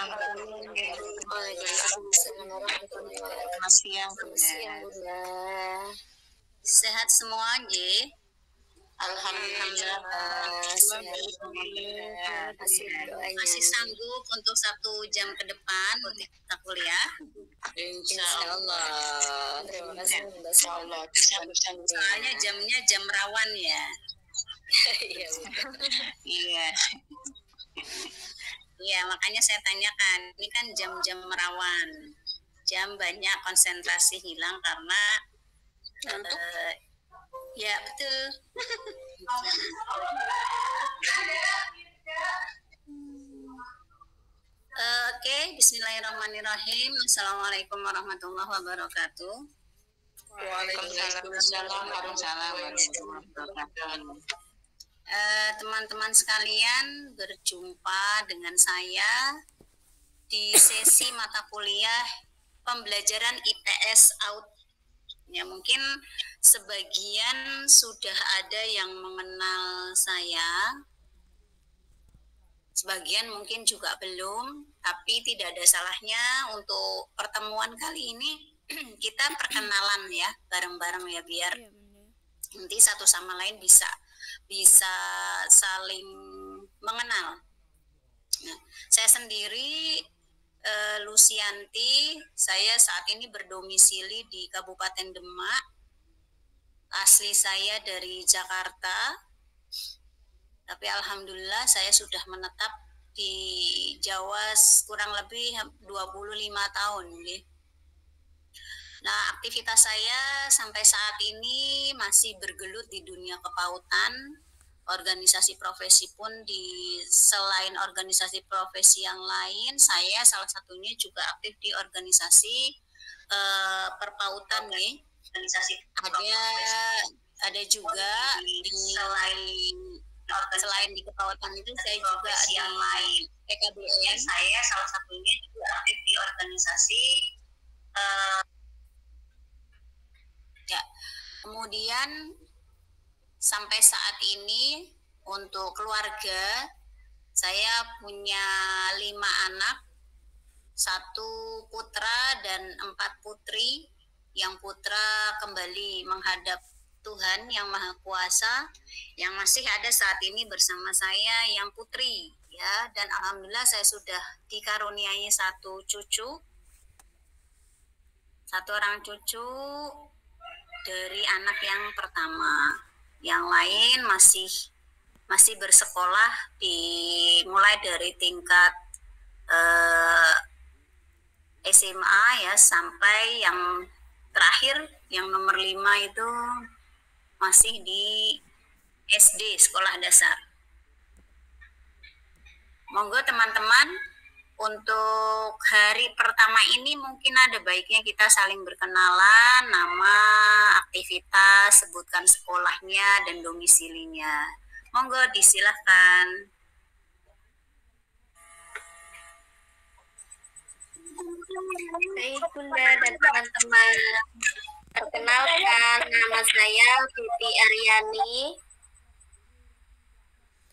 Waalaikumsalam warahmatullahi wabarakatuh. Selamat siang, Selamat siang, Bunda. Sehat semua, J? Alhamdulillah. Sehat. Alhamdulillah. Kasih doanya. Masih sanggup untuk 1 jam ke depan untuk kita kuliah? Insya Allah. Terima kasih, Bunda. Insya Allah. Soalnya jamnya jam rawan ya. Iya, Bunda. Iya. Iya, makanya saya tanyakan. Ini kan jam-jam rawan. Jam banyak konsentrasi hilang karena ya betul. Oke, bismillahirrahmanirrahim. Assalamualaikum warahmatullahi wabarakatuh. Waalaikumsalam warahmatullahi wabarakatuh. Teman-teman sekalian, berjumpa dengan saya di sesi mata kuliah pembelajaran IPS Out. Ya, mungkin sebagian sudah ada yang mengenal saya, sebagian mungkin juga belum, tapi tidak ada salahnya untuk pertemuan kali ini kita perkenalan ya, bareng-bareng ya, biar nanti satu sama lain bisa saling mengenal. Nah, saya sendiri Lucianti, saya saat ini berdomisili di Kabupaten Demak. Asli saya dari Jakarta, tapi alhamdulillah saya sudah menetap di Jawa kurang lebih 25 tahun. Nah, aktivitas saya sampai saat ini masih bergelut di dunia kepautan. Organisasi profesi pun selain organisasi profesi yang lain, saya salah satunya juga aktif di organisasi perpautan nih. Ada juga selain di kepautan itu saya juga di PKBM. Saya salah satunya juga aktif di organisasi ya. Kemudian sampai saat ini untuk keluarga saya punya 5 anak, 1 putra dan 4 putri. Yang putra kembali menghadap Tuhan Yang Maha Kuasa, yang masih ada saat ini bersama saya yang putri ya, dan alhamdulillah saya sudah dikaruniai 1 orang cucu dari anak yang pertama. Yang lain masih bersekolah mulai dari tingkat SMA ya, sampai yang terakhir yang nomor 5 itu masih di SD, sekolah dasar. Monggo teman-teman, untuk hari pertama ini mungkin ada baiknya kita saling berkenalan, nama, aktivitas, sebutkan sekolahnya dan domisilinya. Monggo disilahkan. Baik, Bunda dan teman-teman. Perkenalkan, nama saya Tuti Aryani.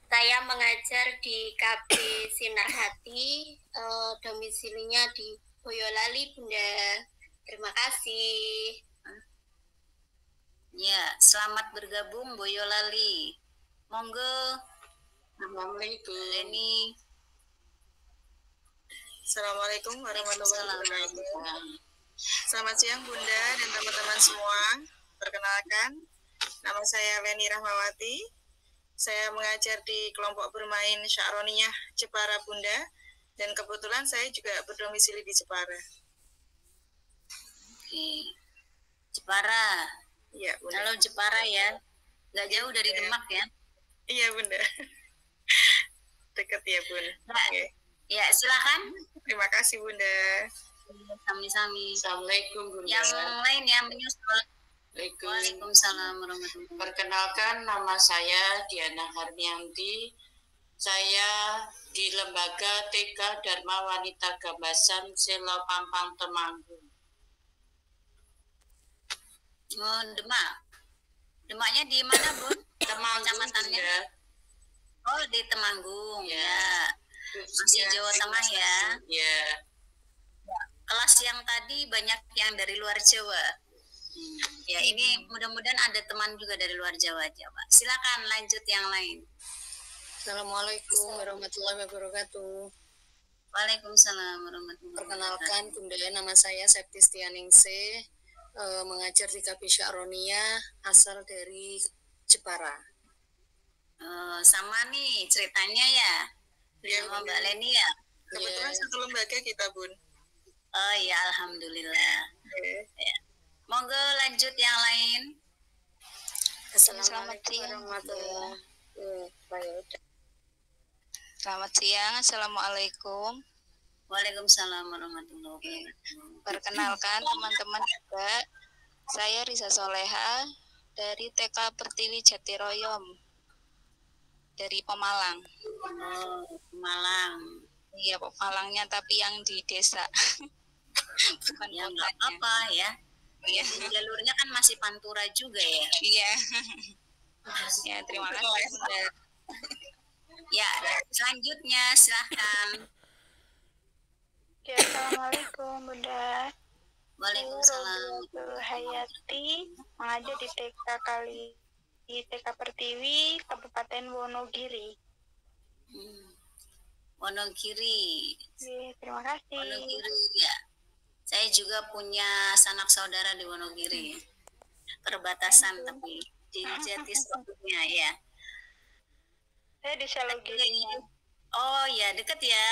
Saya mengajar di KB Sinar Hati, domisilinya di Boyolali, Bunda. Terima kasih. Ya, selamat bergabung Boyolali. Monggo. Assalamualaikum. Leni. Assalamualaikum warahmatullahi wabarakatuh. Selamat siang Bunda dan teman-teman semua. Perkenalkan, nama saya Leni Rahmawati. Saya mengajar di kelompok bermain Sya'roniyah Jepara, Bunda. Dan kebetulan saya juga berdomisili di Jepara. Oke. Jepara. Iya, Bunda. Kalau Jepara ya, nggak jauh dari Demak ya? Iya, Bunda. Dekat ya, Bun. Nah, ya, silakan. Terima kasih, Bunda. Sami-sami. Assalamualaikum, Bunda. Yang lain yang menyusul. Waalaikumsalam warahmatullahi wabarakatuh. Perkenalkan, nama saya Diana Harmianti. Saya di Lembaga TK Dharma Wanita Gambasan Selo Pampang Temanggung. Oh, Demak. Demaknya di mana, Bun? Temanggung, Kecamatannya? Bunda. Oh, di Temanggung Ya. ya. Masih Jawa Tengah ya. Ya. Kelas yang tadi banyak yang dari luar Jawa. Ya, ini mudah-mudahan ada teman juga dari luar Jawa aja, Pak. Silakan lanjut yang lain. Assalamualaikum warahmatullahi wabarakatuh. Waalaikumsalam warahmatullahi wabarakatuh. Perkenalkan Bunda, nama saya Septistianingsih, mengajar di KP Sya'ronia, asal dari Jepara. Sama nih ceritanya ya, sama Mbak Leni ya. Kebetulan satu lembaga kita, Bun. Oh ya, alhamdulillah. Ya. Monggo lanjut yang lain. Assalamualaikum warahmatullahi wabarakatuh. Selamat siang, Assalamualaikum. Waalaikumsalam warahmatullahi wabarakatuh. Perkenalkan teman-teman juga, saya Risa Soleha dari TK Pertiwi Jatiroyom dari Pemalang. Oh, Malang. Iya, Pemalangnya tapi yang di desa. Bukan Ya nggak kotanya. apa ya. Iya. Jalurnya kan masih Pantura juga ya. Iya. Ya, terima kasih Bunda. Ya, selanjutnya silahkan. Ya, Assalamualaikum Bunda. Waalaikumsalam. Hayati, mengajar di TK Pertiwi, Kabupaten Wonogiri. Wonogiri. Oke, terima kasih. Wonogiri ya. Saya juga punya sanak saudara di Wonogiri. Perbatasan tapi di Jatisrono ya. Saya di Salogiri. Oh ya, deket ya.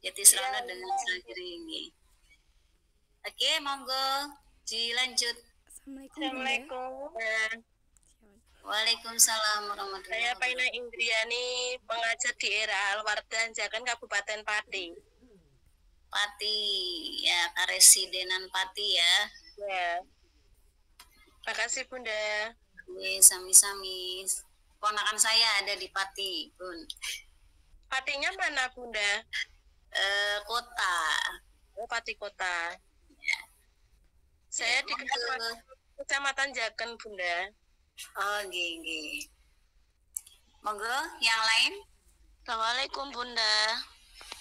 Jatisrono Ya, dengan Salogiri ini. Oke, monggo dilanjut. Assalamualaikum. Waalaikumsalam warahmatullahi Saya wabarakatuh. Paina Indriani, pengajar di era Alwardan Jakan Kabupaten Pati. Pati ya, Karesidenan Pati ya. Ya. Makasih Bunda. Oke, sami-sami. Ponakan saya ada di Pati, Bun. Patinya mana Bunda? Kota. Oh, Pati Kota. Saya di Kecamatan Jaken Bunda. Oh, gini. Monggo, yang lain? Assalamualaikum Bunda.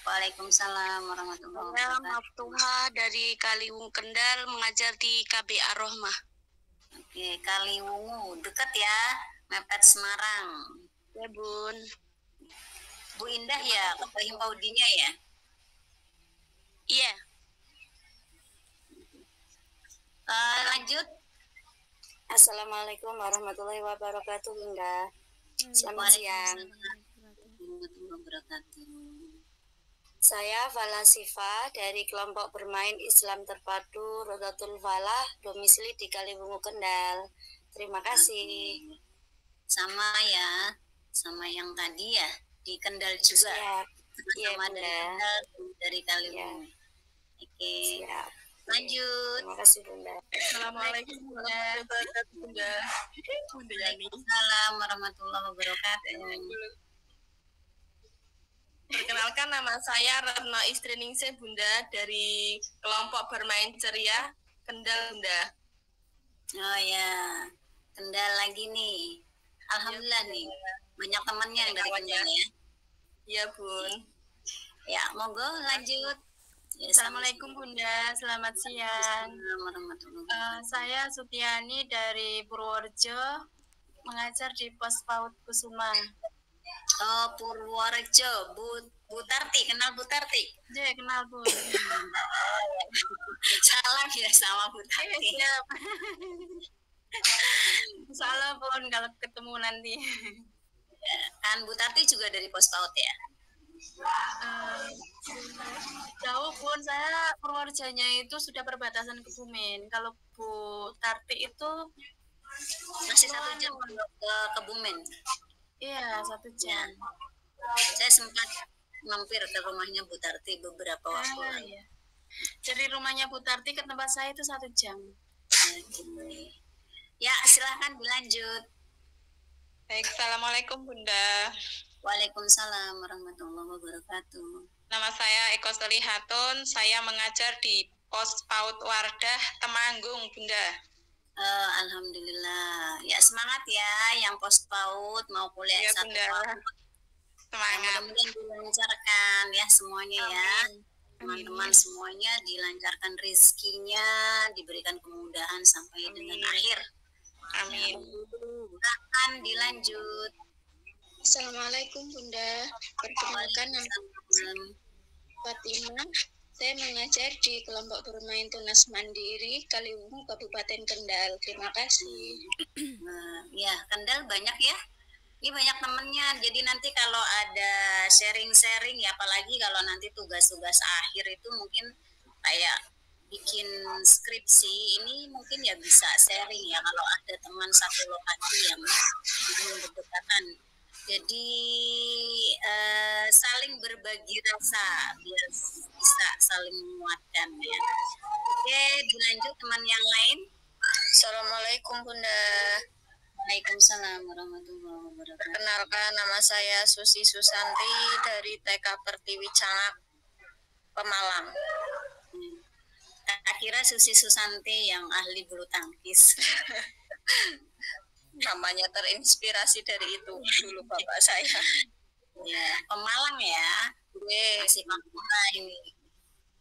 Waalaikumsalam warahmatullahi Saya wabarakatuh. Maftuha dari Kaliwung Kendal, mengajar di KB Ar-Rahmah. Oke, Kaliwungu, dekat ya, mepet Semarang. Ya Bun. Bu Indah ya, Ketua Himpaudinya ya? Iya. Lanjut. Assalamualaikum warahmatullahi wabarakatuh, Bunda. Selamat siang. Warahmatullahi wabarakatuh. Saya Fala Sifa dari kelompok bermain Islam Terpadu Rodatul Falah, domisili di Kaliwungu Kendal. Terima kasih. Sama ya, sama yang tadi ya, di Kendal juga. Siap. Iya, Sama dari Bunda. Kendal, dari Kaliwungu. Oke, Siap. lanjut. Terima kasih, Bunda. Assalamualaikum warahmatullahi wabarakatuh Bunda. Bunda Yani. Waalaikumsalam warahmatullahi wabarakatuh. Perkenalkan nama saya Retno Istriningsih Bunda dari kelompok bermain ceria Kendal Bunda. Oh ya, Kendal lagi nih. Alhamdulillah nih, banyak temannya yang dari Kendal ya. Iya Bun. Ya, monggo lanjut. Ya, Assalamualaikum Bunda, selamat siang. Assalamualaikum warahmatullahi wabarakatuh. Saya Sutiani dari Purworejo, mengajar di Pos PAUD Kusuma. Oh, Purworejo, Bu Tarti, kenal Bu Tarti? Ya, kenal Bun. Salam ya sama Bu Tarti. Siap. Salah Bun kalau ketemu nanti. Kan Bu Tarti juga dari Pos PAUD ya? Jauh Bun, saya Purworejonya itu sudah perbatasan Kebumen. Kalau Bu Tarti itu Masih 1 jam ke Kebumen. iya 1 jam. Saya sempat mampir ke rumahnya Bu Tarti beberapa waktu Ah, lalu. iya. Dari rumahnya Bu Tarti ke tempat saya itu 1 jam. Ya, silahkan dilanjut. Baik, Assalamualaikum Bunda. Waalaikumsalam warahmatullahi wabarakatuh. Nama saya Eko Selihatun, saya mengajar di Pos PAUD Wardah Temanggung Bunda. Alhamdulillah. Ya, semangat ya yang Pos PAUD mau kuliah Iya, satu Bunda. tahun. Semangat. Mudah-mudahan dilancarkan ya semuanya ya. Teman-teman semuanya dilancarkan rezekinya, diberikan kemudahan sampai dengan akhir. Amin. Silakan dilanjut. Assalamualaikum Bunda. Perkenalkan nama Fatimah. Saya mengajar di kelompok bermain tunas mandiri Kaliwungu Kabupaten Kendal. Terima kasih. Ya, Kendal banyak ya. Ini banyak temennya. Jadi nanti kalau ada sharing-sharing ya, apalagi kalau nanti tugas-tugas akhir itu mungkin kayak bikin skripsi, ini mungkin ya bisa sharing ya kalau ada teman satu lokasi yang berdekatan. Jadi saling berbagi rasa biar bisa saling menguatkan ya. Oke, dilanjut teman yang lain. Assalamualaikum Bunda. Waalaikumsalam warahmatullahi wabarakatuh. Perkenalkan, nama saya Susi Susanti dari TK Pertiwi Canak, Pemalang. Tak kira Susi Susanti yang ahli bulu tangkis. Namanya terinspirasi dari itu dulu bapak saya. Ya, Pemalang ya. Masih Pemalang ini.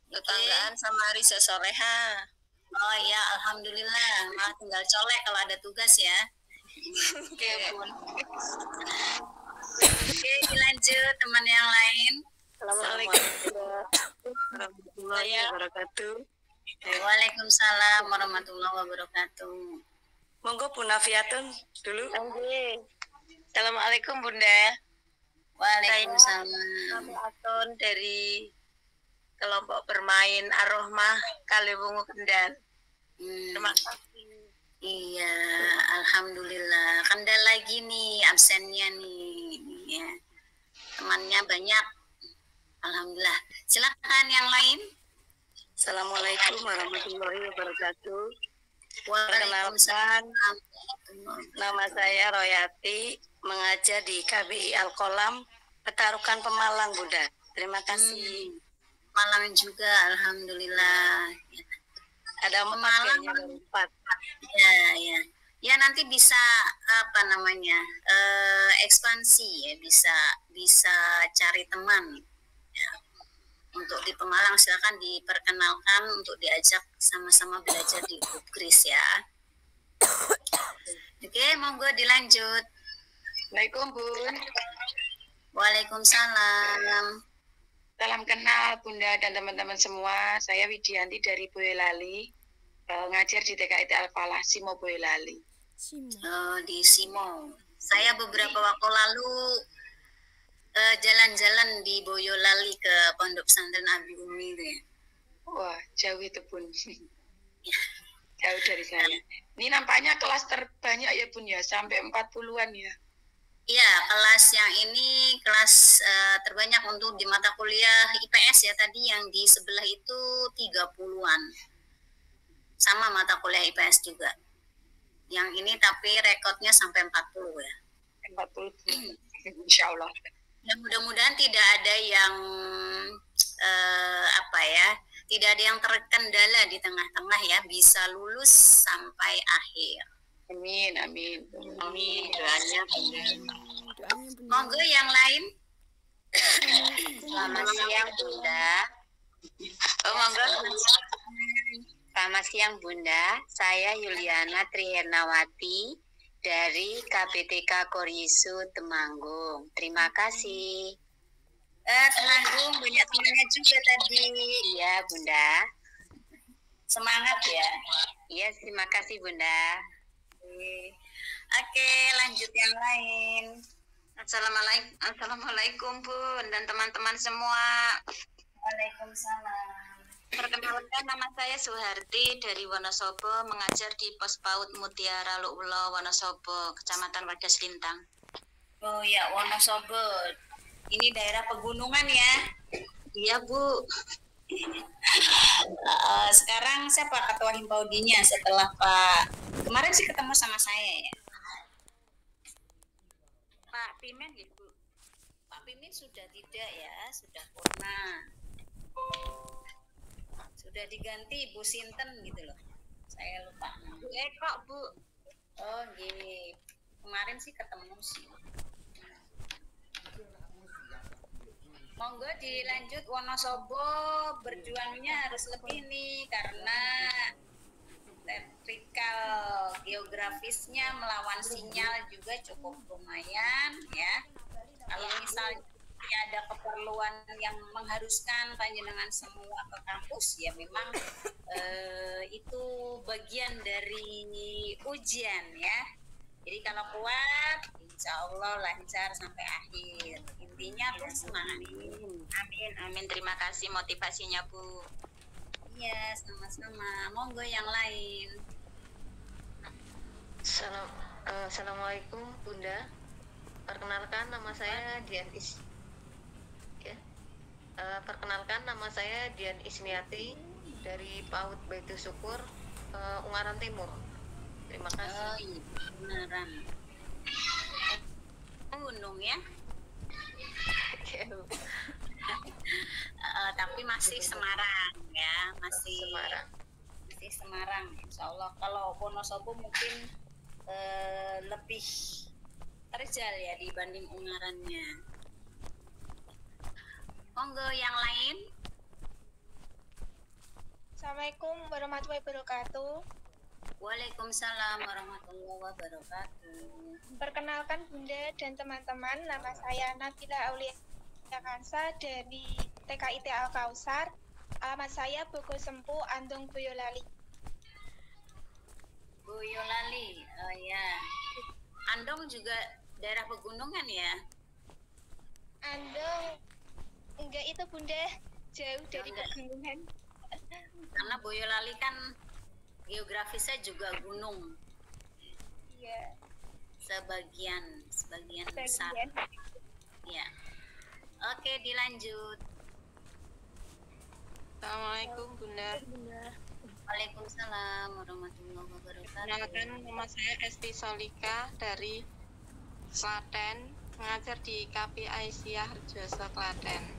Tetanggaan sama Risa Soleha. Oh ya, alhamdulillah. Malah tinggal colek kalau ada tugas ya. Oke, Bun. Oke, dilanjut teman yang lain. Assalamualaikum warahmatullahi wabarakatuh. Waalaikumsalam warahmatullahi wabarakatuh. Monggo Bu Nafiatun dulu. Assalamualaikum Bunda. Waalaikumsalam. Nafiatun dari kelompok bermain Ar-Rahmah Kaliwungu Kendal. Terima kasih. Iya, alhamdulillah. Kendal lagi nih absennya nih. Ya. Temannya banyak. Alhamdulillah. Silakan yang lain. Assalamualaikum warahmatullahi wabarakatuh. Waalaikumsalam. Nama saya Royati, mengajar di KBI Al-Qolam, Petarukan Pemalang, Bunda. Terima kasih. Malang juga, alhamdulillah. Ya. Ada Pemalang. Pemalang 4. Ya. Ya nanti bisa apa namanya ekspansi ya, bisa cari teman. Ya. Untuk di Pemalang silakan diperkenalkan untuk diajak sama-sama belajar di Upgris ya. Oke, monggo dilanjut. Assalamualaikum, Bun. Waalaikumsalam. Salam kenal Bunda dan teman-teman semua. Saya Widianti dari Boyolali, ngajar di TKIT Al-Falah, Simo Boyolali. Di Simo. Saya beberapa waktu lalu jalan-jalan di Boyolali ke Pondok Pesantren Abi Umi itu ya. Wah, jauh itu Bun. Jauh dari saya. Ini nampaknya kelas terbanyak ya Bun ya, sampai 40-an ya. Iya, kelas yang ini kelas terbanyak untuk di mata kuliah IPS ya, tadi yang di sebelah itu 30-an. Sama mata kuliah IPS juga. Yang ini tapi rekodnya sampai 40 ya. 40, insya Allah. Ya, mudah-mudahan tidak ada yang tidak ada yang terkendala di tengah-tengah ya, bisa lulus sampai akhir. Amin, amin. Amin, doanya. Monggo yang lain. Selamat siang Bunda. Oh, monggo. Selamat siang Bunda. Saya Yuliana Trihernawati dari KPTK Koryisu Temanggung. Terima kasih. Temanggung banyak temannya juga tadi. Iya Bunda. Semangat ya. Iya, terima kasih Bunda. Oke, lanjut yang lain. Assalamualaikum Bun dan teman-teman semua. Waalaikumsalam. Perkenalkan, nama saya Suharti dari Wonosobo, mengajar di Pos PAUD Mutiara Lu'ulo, Wonosobo, Kecamatan Wadas Lintang. Oh ya, Wonosobo. Ini daerah pegunungan ya. Iya, Bu. Sekarang siapa ketua Himpaudinya setelah Pak kemarin sih ketemu sama saya ya. Pak Pimen gitu. Pak Pimin sudah tidak ya, sudah purna. Sudah diganti Bu Sinten gitu loh. Saya lupa. Bu Eko, Bu. Oh, gini. Kemarin sih ketemu sih. Monggo dilanjut Wonosobo, berjuangnya harus lebih nih karena vertikal geografisnya melawan sinyal juga cukup lumayan ya. Kalau misalnya ada keperluan yang mengharuskan panjenengan semua ke kampus ya memang itu bagian dari ujian ya. Jadi kalau kuat insya Allah lancar sampai akhir. Intinya terus semangat. Amin, amin. Terima kasih motivasinya Bu. Iya, sama-sama. Monggo yang lain. Assalamualaikum Bunda. Perkenalkan nama saya Perkenalkan nama saya Dian Isniati dari PAUD Baitul Syukur, Ungaran Timur. Terima kasih. Oh iya, beneran. Gunung ya? Tapi masih Semarang ya, masih Semarang. Insya Allah kalau Wonosobo mungkin lebih terjal ya dibanding Ungarannya. Monggo yang lain. Assalamualaikum warahmatullahi wabarakatuh. Waalaikumsalam warahmatullahi wabarakatuh. Perkenalkan Bunda dan teman-teman, nama saya Nabila Aulia Kansa dari TKIT Al-Kausar. Alamat saya Boko Sempu, Andong, Boyolali. Boyolali, oh ya. Andong juga daerah pegunungan ya? Andong, enggak itu Bunda, jauh dari pegunungan. Karena Boyolali kan geografisnya juga gunung. Iya. Sebagian besar. Ya. Oke, dilanjut. Assalamualaikum Bunda. Waalaikumsalam warahmatullahi wabarakatuh. Perkenalkan nama saya Esti Solika dari Klaten, mengajar di KP Aisyah Harjoso Klaten.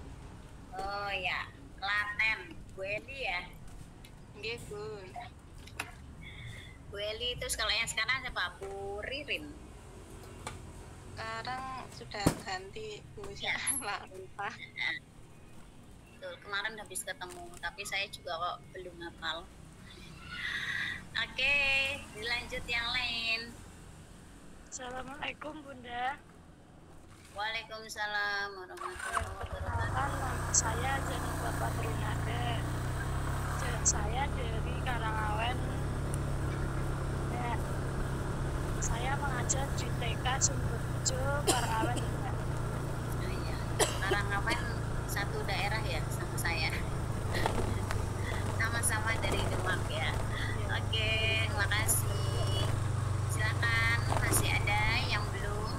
Oh ya, Klaten. Bu Eli ya? Nggih, Bun. Bu Eli itu kalau yang sekarang siapa? Bu Ririn. Sekarang sudah ganti Bu Syahla. Betul, kemarin habis ketemu, tapi saya juga kok belum hafal. Oke, dilanjut yang lain. Assalamualaikum Bunda. Waalaikumsalam warahmatullahi wabarakatuh. Nama saya Jenny Bapak Brunade. Saya dari Karangawen. Ya, saya mengajar di TK Sumberjo Karangawen. Ya. Oh iya, Karangawen satu daerah ya sama saya. Sama-sama dari Demak ya. Oke, terima kasih. Silakan, masih ada yang belum?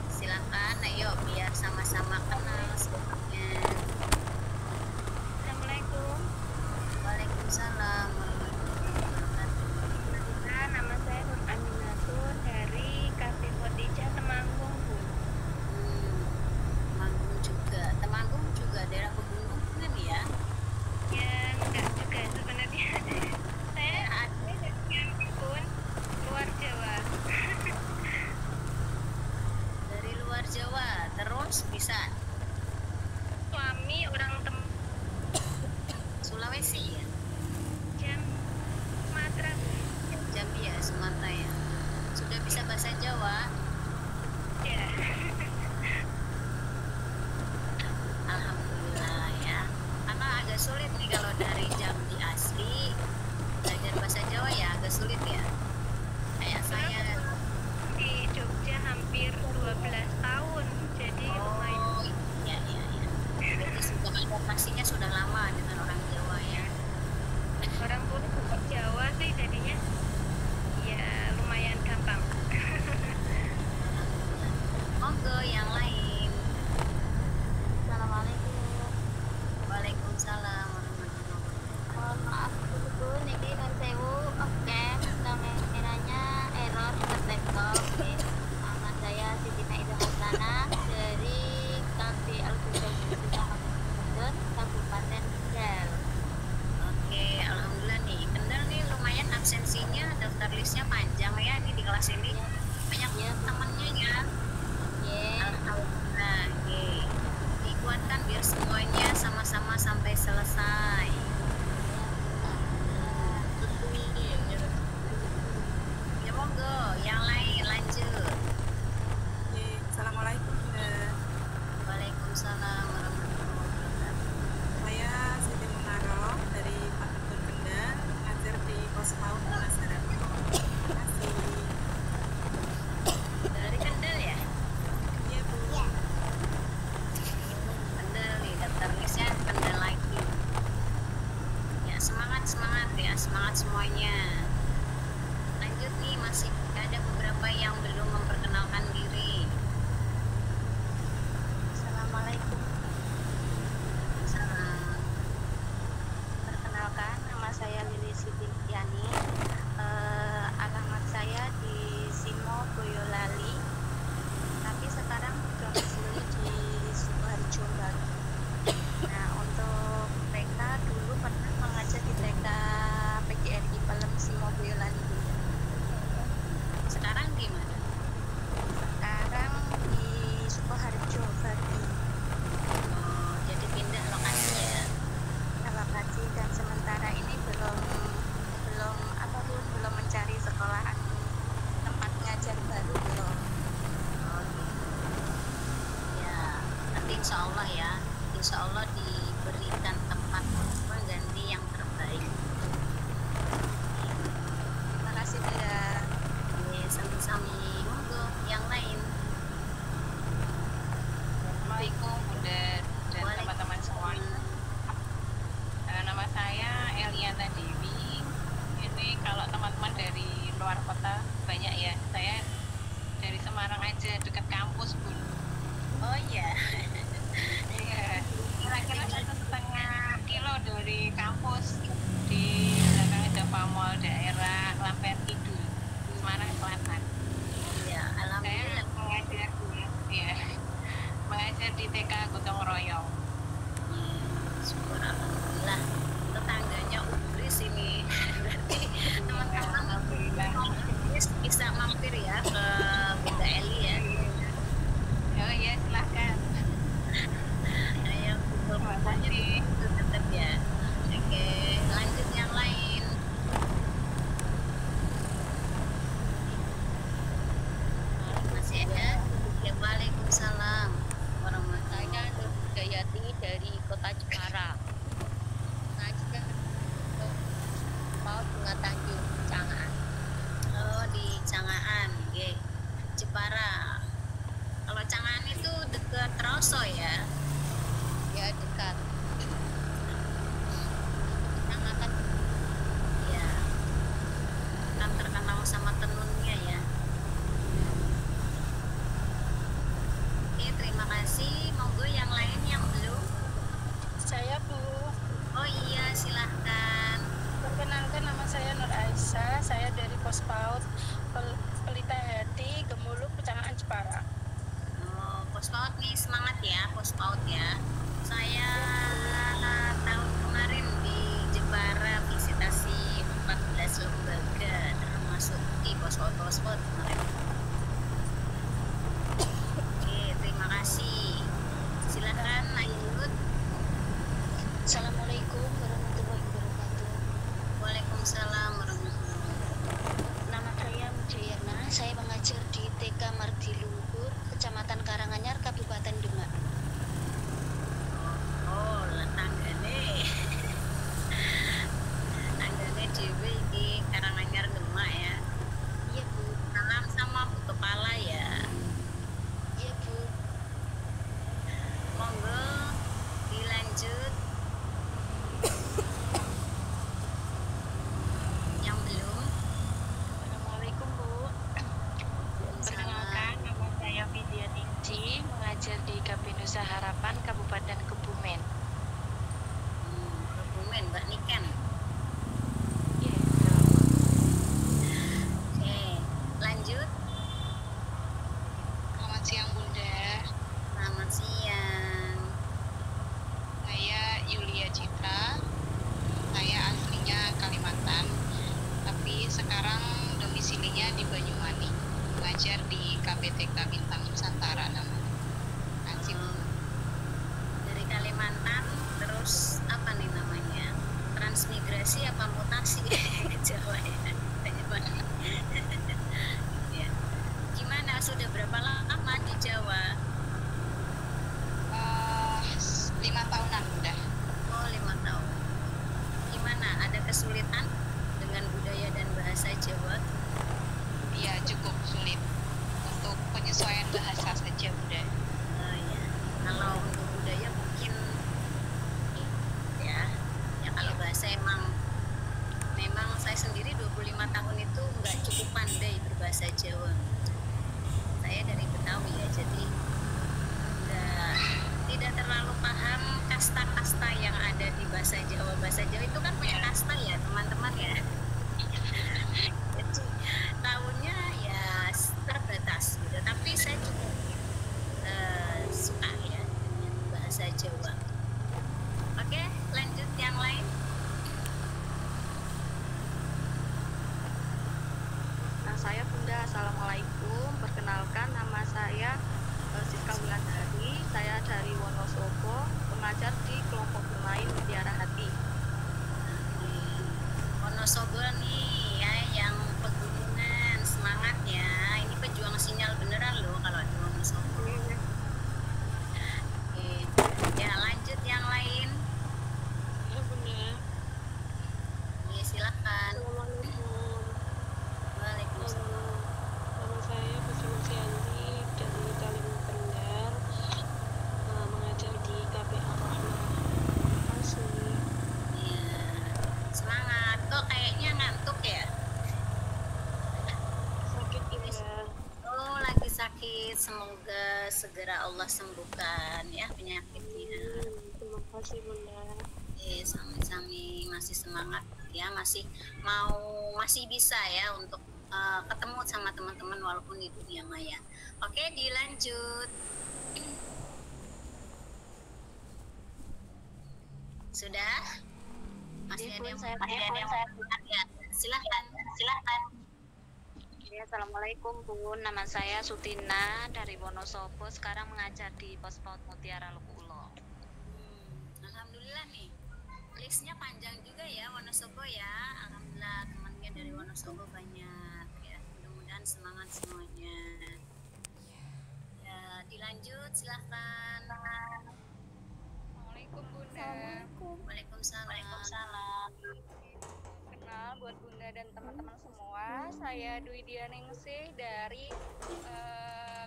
Silakan, ayo biar sama-sama kenal semuanya. Assalamualaikum. Waalaikumsalam warahmatullahi wabarakatuh. Nama saya Nur Aminatun dari KP Kotija Temanggung, Bu. Temanggung juga daerah pegunungan ya? Ya, enggak juga sebenarnya. Saya pun luar Jawa. Dari luar Jawa, terus bisa Suami orang Sulawesi ya? Jam Sumatera. Jambi ya, Sumatera ya. Sudah bisa bahasa Jawa? Ya. Alhamdulillah ya. Karena agak sulit nih kalau dari Jambi asli belajar bahasa Jawa ya agak sulit ya. Kayak saya Di Jogja hampir 12 tahun. Jadi lumayan. ya. Berarti sudah adaptasinya sudah lama dengan orang Jawa ya. Orang pun bukan Jawa sih jadinya ya lumayan gampang. Monggo yang lain. Assalamualaikum. Waalaikumsalam warahmatullahi wabarakatuh. Mohon maaf dulu niki nun sewu oke kameranya error tertektok oke. Nama saya Siti Naida Hasanah dari KB Al-Qudsud Kabupaten Kendal. Oke, alhamdulillah nih. Kendal nih lumayan absensinya, daftar listnya panjang ya nih di kelas ini. Banyak temannya ya. Ya, Alhamdulillah. Oke. Dikuatkan biar semua semangat ya, semangat semuanya. Lanjut nih, masih ada beberapa yang belum memperkenalkan diri. Assalamualaikum. Salam. Perkenalkan, nama saya Lili Sitiani. Alamat saya di Simo Boyolali, tapi sekarang domisili di Sukoharjo Baru. Nah, untuk TK dulu pernah mengajar di TK PGRI Pelem Simo Boyolali. Sekarang di mana? Sekarang di Sukoharjo Baru. Oh, jadi pindah lokasi ya. Lokasi, dan sementara ini belum mencari sekolahan tempat ngajar baru belum. Oh, gitu. Ya, tapi insya Allah ya, insya Allah diberikan tempat mengganti yang terbaik. Terima kasih Bunda. Ya, sama-sama. Monggo yang lain. Assalamualaikum Bunda dan teman-teman semua. Nama saya Eliana Dewi. Ini kalau teman-teman dari luar kota banyak ya. Saya dari Semarang aja, dekat kampus Bun. Oh iya. Iya. Kira-kira 1,5 kilo dari kampus. Di belakang ada Pamol, daerah Lampen Kidul, Semarang Selatan. Iya, alhamdulillah. Mengajar di TK Gotong Royong. Syukur alhamdulillah. Tetangganya Ubris ini. Berarti teman-teman bisa mampir ya ke Bunda Eli ya. Oh iya, silahkan. Ayo kumpul-kumpulnya itu tetap ya. Oke, lanjut yang lain. Masih ada? Ya, waalaikumsalam warahmatullahi wabarakatuh. Gayati dari Kota Jepara. Ngajar mau Bunga Tanjung Cangaan. Oh, di Cangaan, nggih. Jepara. Kalau Cangaan itu dekat Roso ya? Ya, dekat. Kecamatan. Ya. Kan terkenal sama tenunnya ya. Oke, terima kasih. Monggo yang lain yang belum. Saya Bu. Oh iya, silahkan. Perkenalkan, nama saya Nur Aisyah. Saya dari Pos PAUD Pelita Hati, Gemuluk, Kecamatan Jepara. Oh, Pos PAUD nih, semangat ya, Pos PAUD ya. Saya tahun kemarin di Jepara visitasi 14 lembaga, termasuk di Pos PAUD kemarin. Oke, terima kasih. Silahkan lanjut. Assalamualaikum warahmatullahi wabarakatuh. Waalaikumsalam warahmatullahi wabarakatuh. Nama saya Mujayana. Saya mengajar di TK Mardi Luhur, Kecamatan Karanganyar, Kabupaten Demak. Oh, tanggane. Tanggane dhewe iki Karanganyar Demak ya. Iya Bu. Salam sama Bu Kepala ya. Iya Bu. Monggo dilanjut. Yang belum. Assalamualaikum Bu. Perkenalkan, nama saya Vidya Ningsi, mengajar di KP Nusa Harapan, Kabupaten Kebumen. Kebumen, Mbak Niken. Iya. Oke, lanjut. Selamat siang Bunda. Selamat siang. Saya Yulia Citra. Saya aslinya Kalimantan, tapi sekarang domisilinya di Banyuwangi. Mengajar di KPTK Bintang Nusantara namanya. Asik. Dari Kalimantan, terus apa nih namanya? Transmigrasi apa mutasi ke Jawa ya? Banyuwangi. Ya. Gimana, sudah berapa lama di Jawa? 5 tahunan udah. Oh, 5 tahun. Gimana, ada kesulitan dengan budaya dan bahasa Jawa? Iya, cukup sulit untuk penyesuaian bahasa saja Bunda. Oh ya, kalau untuk budaya mungkin ya, ya kalau bahasa emang bahasa Jawa. Saya dari Betawi ya, jadi tidak terlalu paham kasta-kasta yang ada di bahasa Jawa. Bahasa Jawa itu kan punya kasta ya teman-teman ya. Jadi tahunnya ya terbatas gitu. Tapi saya cukup suka ya dengan bahasa Jawa. Oke, lanjut yang lain. Nah, saya Bunda, Assalamualaikum. Perkenalkan, nama saya Siska Wulandari. Saya dari Wonosobo, pengajar di kelompok bermain Mutiara Hati. Wonosobo nih ya, yang pegunungan, semangat ya. Ini pejuang sinyal beneran loh kalau di Wonosobo. Oke. Ya, lanjut yang lain. Ya Bunda. Ya, silakan. Assalamualaikum. Waalaikumsalam. Nama saya Kusnursianti dari Kalimantan, mengajar di KPA Rahmah. Terima kasih. Ya, semangat. Kok kayaknya ngantuk ya? Sakit Bunda. Oh, lagi sakit. Semoga segera Allah sembuhkan ya penyakitnya. Terima kasih Bunda. Sami-sami, masih semangat ya, masih bisa ya untuk ketemu sama teman-teman walaupun di dunia maya. Oke, dilanjut. Sudah? Masih ada yang ya, silahkan. Ya, Assalamualaikum Bun, nama saya Sutina dari Wonosobo, sekarang mengajar di Pos PAUD Mutiara Lukuulo. Alhamdulillah nih, listnya panjang juga ya Wonosobo ya. Alhamdulillah temannya dari Wonosobo banyak ya. Mudah-mudahan semangat semuanya. Ya, dilanjut silahkan. Assalamualaikum Bunda. Waalaikumsalam. Kenal buat Bunda dan teman-teman semua. Saya Dwi Dianingsih dari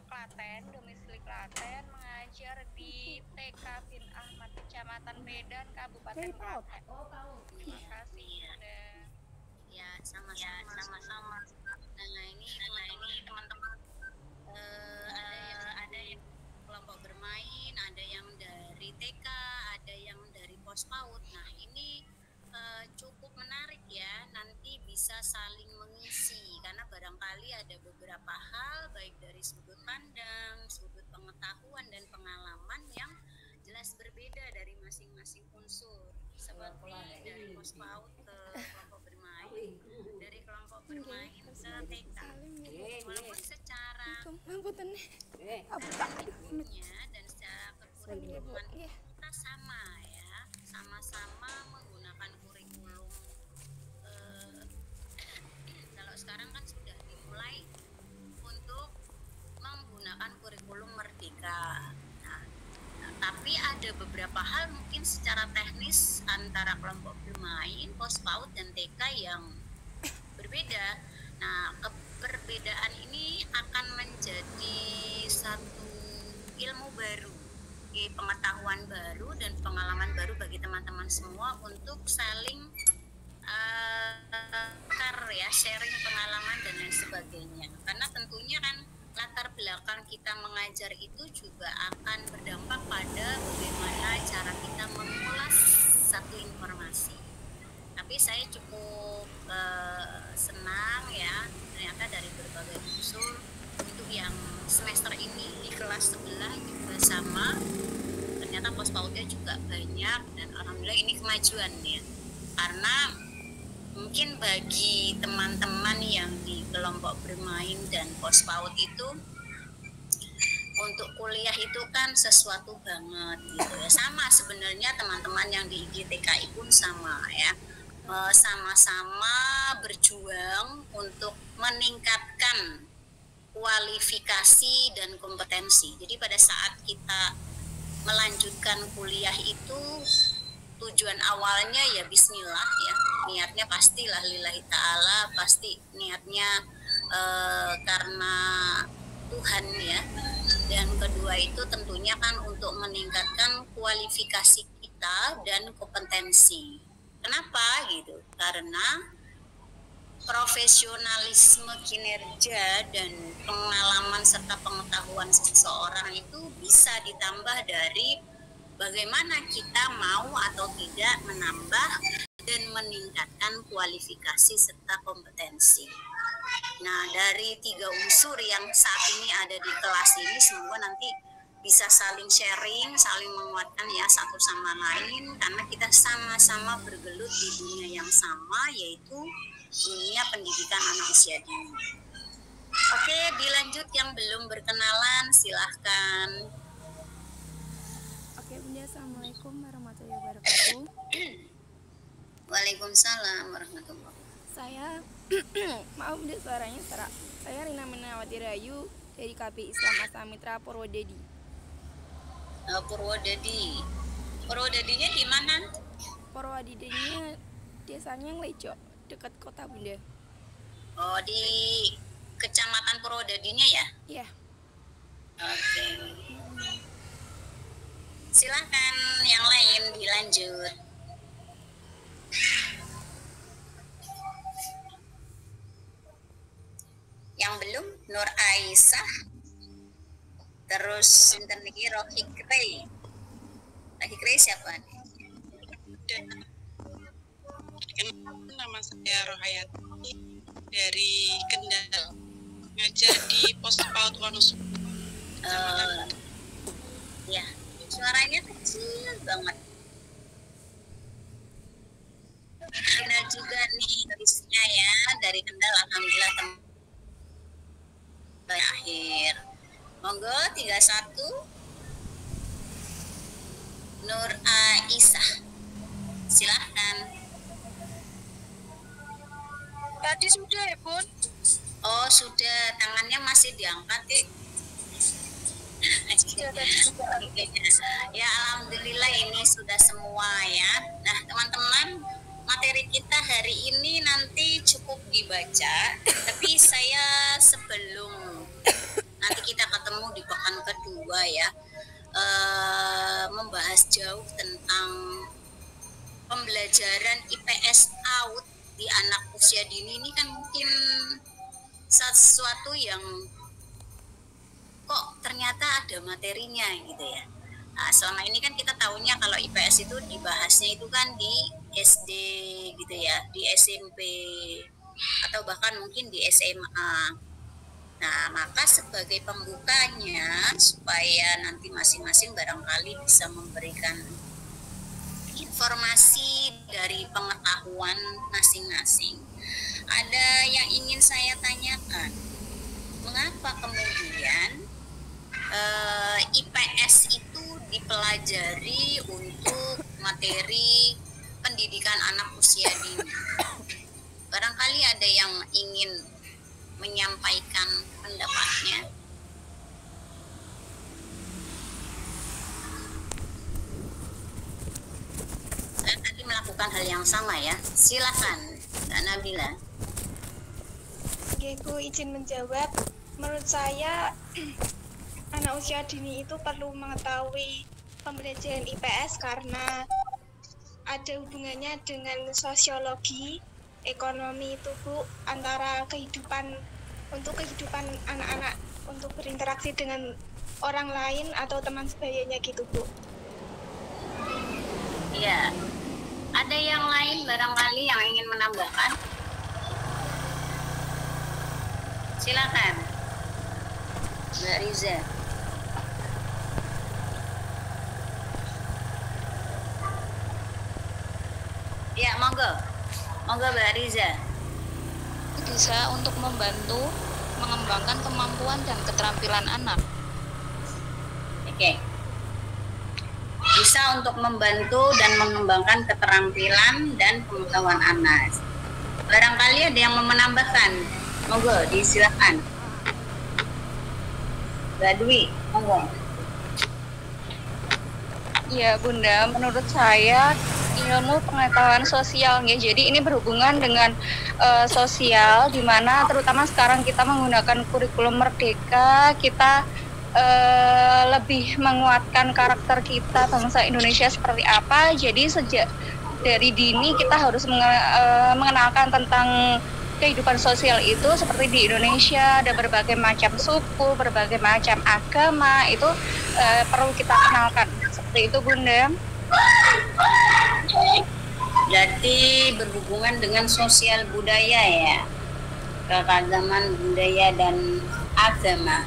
Klaten, domisili Klaten, mengajar di TK Bin Ahmad, Kecamatan Medan, Kabupaten Klaten. Terima kasih Bunda. Ya, sama-sama. Nah, ini teman-teman ada yang kelompok bermain, ada yang dari TK, ada yang dari pos PAUD. Nah, ini cukup menarik ya, nanti bisa saling mengisi karena barangkali ada beberapa hal baik dari sudut pandang, sudut pengetahuan dan pengalaman yang jelas berbeda dari masing-masing unsur, seperti dari pos PAUD ke kelompok bermain, dari kelompok bermain ke TK. Walaupun secara kurikulumnya dan secara kekurikulum kita sama ya, sama-sama menggunakan kurikulum. Kalau sekarang kan sudah dimulai untuk menggunakan kurikulum Merdeka. Nah, tapi ada beberapa hal mungkin secara teknis antara kelompok bermain, pos PAUD dan TK yang berbeda. Nah, perbedaan ini akan menjadi satu ilmu baru, pengetahuan baru dan pengalaman baru bagi teman-teman semua untuk saling sharing pengalaman dan lain sebagainya. Karena tentunya kan latar belakang kita mengajar itu juga akan berdampak pada bagaimana cara kita mengulas satu informasi. Tapi saya cukup senang ya, ternyata dari berbagai unsur untuk yang semester ini di kelas sebelah juga sama, ternyata pos PAUD-nya juga banyak dan alhamdulillah ini kemajuan ya. Karena mungkin bagi teman-teman yang di kelompok bermain dan pos PAUD itu untuk kuliah itu kan sesuatu banget gitu ya. Sama sebenarnya teman-teman yang di IGTKI pun sama ya. Sama-sama berjuang untuk meningkatkan kualifikasi dan kompetensi. Jadi pada saat kita melanjutkan kuliah itu tujuan awalnya ya bismillah ya, niatnya pastilah lillahi ta'ala, pasti niatnya karena Tuhan ya. Dan kedua itu tentunya kan untuk meningkatkan kualifikasi kita dan kompetensi. Kenapa gitu? Karena profesionalisme kinerja dan pengalaman serta pengetahuan seseorang itu bisa ditambah dari bagaimana kita mau atau tidak menambah dan meningkatkan kualifikasi serta kompetensi. Nah, dari 3 unsur yang saat ini ada di kelas ini semoga nanti bisa saling sharing, saling menguatkan ya satu sama lain, karena kita sama-sama bergelut di dunia yang sama, yaitu dunia pendidikan anak usia dini. Oke, dilanjut yang belum berkenalan, silahkan. Oke Bunda, Assalamualaikum warahmatullahi wabarakatuh. Waalaikumsalam warahmatullahi wabarakatuh. Saya, maaf Bunda suaranya serak. Saya Rina Minawati Rayu dari KP Islam Asamitra Purwodadi. Purwodadinya di mana? Purwodadinya desanya Nglejo, dekat kota Bunda. Oh, di Kecamatan Purwodadinya ya? Iya. Oke. Silahkan yang lain dilanjut. Yang belum, Nur Aisyah. Terus sinten niki Rohikri. Rohikri siapa nih? Nama saya Rohayati dari Kendal, ngajar di Pos PAUD Wonosobo. Ya, suaranya kecil banget. Kendal juga nih tulisnya ya, dari Kendal, alhamdulillah akhir. Monggo 31 Nur Aisyah, silahkan. Tadi sudah ya Bun? Oh sudah, tangannya masih diangkat ya alhamdulillah ini sudah semua ya. Nah teman-teman, materi kita hari ini nanti cukup dibaca, tapi saya sebelum nanti kita ketemu di pekan kedua ya, membahas jauh tentang pembelajaran IPS PAUD di anak usia dini. Ini kan mungkin sesuatu yang kok ternyata ada materinya gitu ya. Nah, selama ini kan kita tahunya kalau IPS itu dibahasnya itu kan di SD gitu ya, di SMP atau bahkan mungkin di SMA. Nah, maka sebagai pembukanya supaya nanti masing-masing barangkali bisa memberikan informasi dari pengetahuan masing-masing. Ada yang ingin saya tanyakan, mengapa kemudian IPS itu dipelajari untuk materi pendidikan anak usia dini? Barangkali ada yang ingin menyampaikan pendapatnya. Saya tadi melakukan hal yang sama ya. Silakan, Kak Nabila. Oke, Bu izin menjawab. Menurut saya anak usia dini itu perlu mengetahui pembelajaran IPS karena ada hubungannya dengan sosiologi, ekonomi itu Bu, antara kehidupan anak-anak untuk berinteraksi dengan orang lain atau teman sebayanya gitu Bu. Iya. Ada yang lain barangkali yang ingin menambahkan? Silakan, Mbak Riza. Ya, monggo Mbak Riza. Bisa untuk membantu mengembangkan kemampuan dan keterampilan anak. Oke. Bisa untuk membantu dan mengembangkan keterampilan dan pengetahuan anak. Barangkali ada yang mau menambahkan, monggo disilakan. Mbak Dwi, monggo. Ya Bunda, menurut saya ilmu pengetahuan sosial ya. Jadi ini berhubungan dengan sosial, di mana terutama sekarang kita menggunakan kurikulum merdeka, kita lebih menguatkan karakter kita bangsa Indonesia seperti apa. Jadi sejak dari dini kita harus mengenalkan tentang kehidupan sosial itu seperti di Indonesia ada berbagai macam suku, berbagai macam agama, itu perlu kita kenalkan. Seperti itu, Bunda. Berarti berhubungan dengan sosial budaya ya, keragaman budaya dan agama.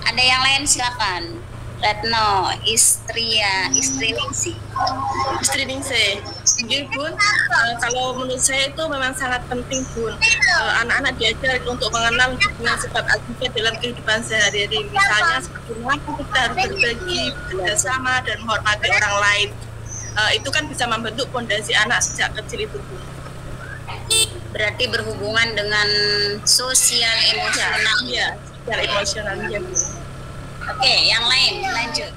Ada yang lain silakan. Retno, istri Ningsih. Istri Ningsih. Jadi Bun, kalau menurut saya itu memang sangat penting Bun. Anak-anak diajar untuk mengenal hubungan sebab akibat dalam kehidupan sehari-hari. Misalnya seperti mengapa kita harus berbagi, bersama dan menghormati orang lain. Itu kan bisa membentuk fondasi anak sejak kecil itu Bun. Berarti berhubungan dengan sosial emosional. Iya, sosial emosional ya Bun. Oke, yang lain lanjut.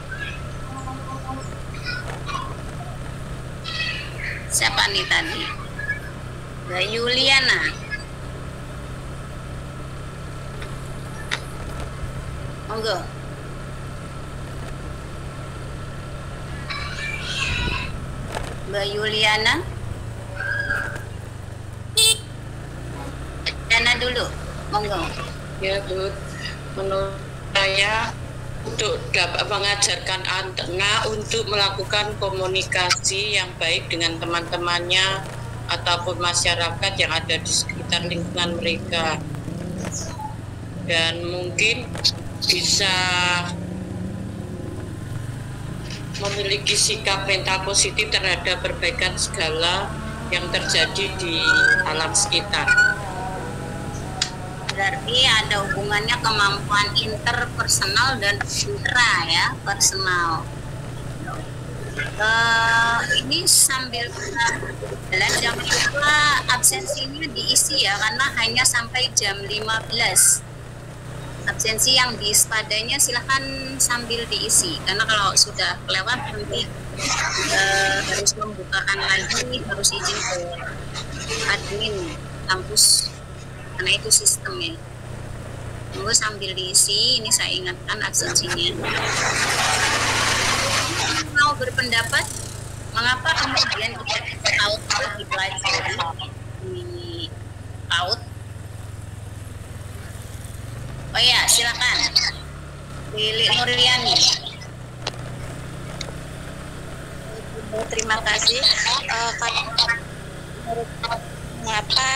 Siapa nih tadi? Mbak Yuliana. Monggo. Mbak Yuliana. Yuliana dulu. Monggo. Ya, Bu. Menurut saya untuk dapat mengajarkan anak untuk melakukan komunikasi yang baik dengan teman-temannya ataupun masyarakat yang ada di sekitar lingkungan mereka, dan mungkin bisa memiliki sikap mental positif terhadap perbaikan segala yang terjadi di alam sekitar. Berarti ada hubungannya kemampuan interpersonal dan personal. Ini sambil jalan jam 5 absensinya diisi ya, karena hanya sampai jam 15. Absensi yang di spadanya silahkan sambil diisi, karena kalau sudah lewat nanti harus membukakan lagi, harus izin ke admin kampus. Karena itu sistemnya. Tunggu sambil diisi, ini saya ingatkan absensinya. Mau berpendapat, mengapa kemudian kita PAUD itu dipelajari di PAUD? Oh ya, silakan. Lili Nuriani. Terima kasih. Mengapa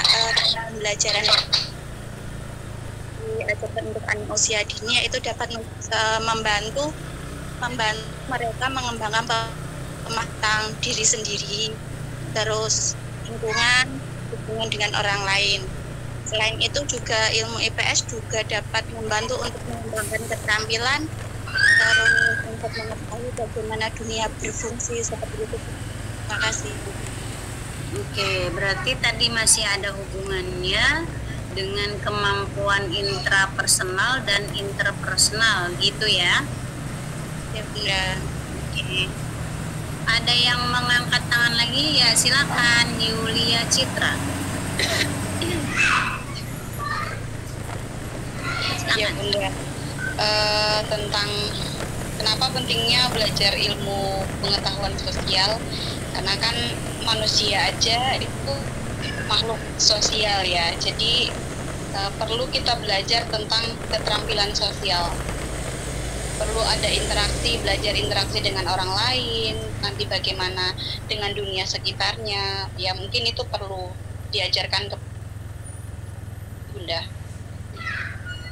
pembelajaran diajarkan untuk anak usia dini itu dapat membantu mereka mengembangkan pemahaman diri sendiri, terus lingkungan, hubungan dengan orang lain. Selain itu juga ilmu IPS juga dapat membantu untuk mengembangkan keterampilan, terus untuk mengetahui bagaimana dunia berfungsi seperti itu. Terima kasih. Oke, berarti tadi masih ada hubungannya dengan kemampuan intrapersonal dan interpersonal gitu ya? Ya. Oke. Ada yang mengangkat tangan lagi ya, silakan Yulia Citra. Ya Bunda, tentang kenapa pentingnya belajar ilmu pengetahuan sosial, karena kan manusia aja itu makhluk sosial ya, jadi perlu kita belajar tentang keterampilan sosial, perlu ada interaksi, belajar interaksi dengan orang lain, nanti bagaimana dengan dunia sekitarnya, ya mungkin itu perlu diajarkan ke Bunda.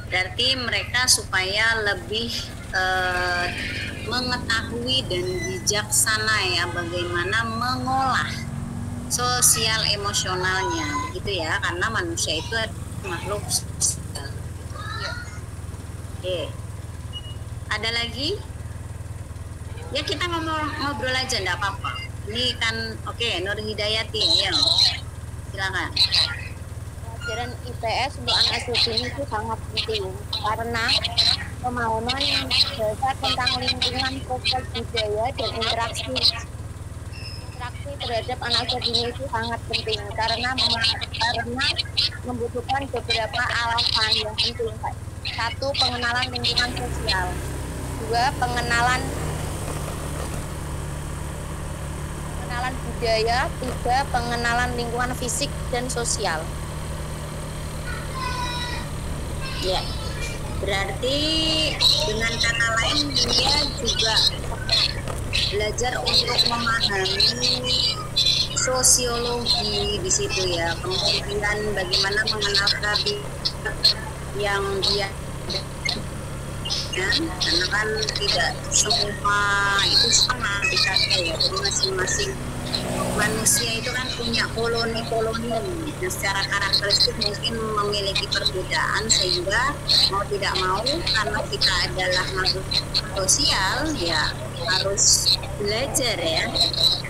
Berarti mereka supaya lebih mengetahui dan bijaksana ya bagaimana mengolah sosial emosionalnya gitu ya, karena manusia itu makhluk sosial. Oke. Ada lagi? Ya kita ngobrol aja enggak apa-apa. Ini kan oke, Nur Hidayati ya. Silakan. Pelajaran IPS untuk anak SD itu sangat penting karena pemahaman dasar tentang lingkungan, sosial budaya dan interaksi terhadap anak SD itu sangat penting karena membutuhkan beberapa alasan yang penting. Satu, pengenalan lingkungan sosial. Dua, pengenalan budaya. Tiga, pengenalan lingkungan fisik dan sosial. Ya, berarti dengan kata lain dia juga belajar untuk memahami sosiologi di situ ya, kemudian bagaimana mengenal habitat yang dia ya, karena kan tidak semua itu sama habitatnya ya, jadi masing-masing manusia itu kan punya koloni-koloni. Nah, secara karakteristik mungkin memiliki perbedaan, sehingga mau tidak mau karena kita adalah makhluk sosial ya harus belajar ya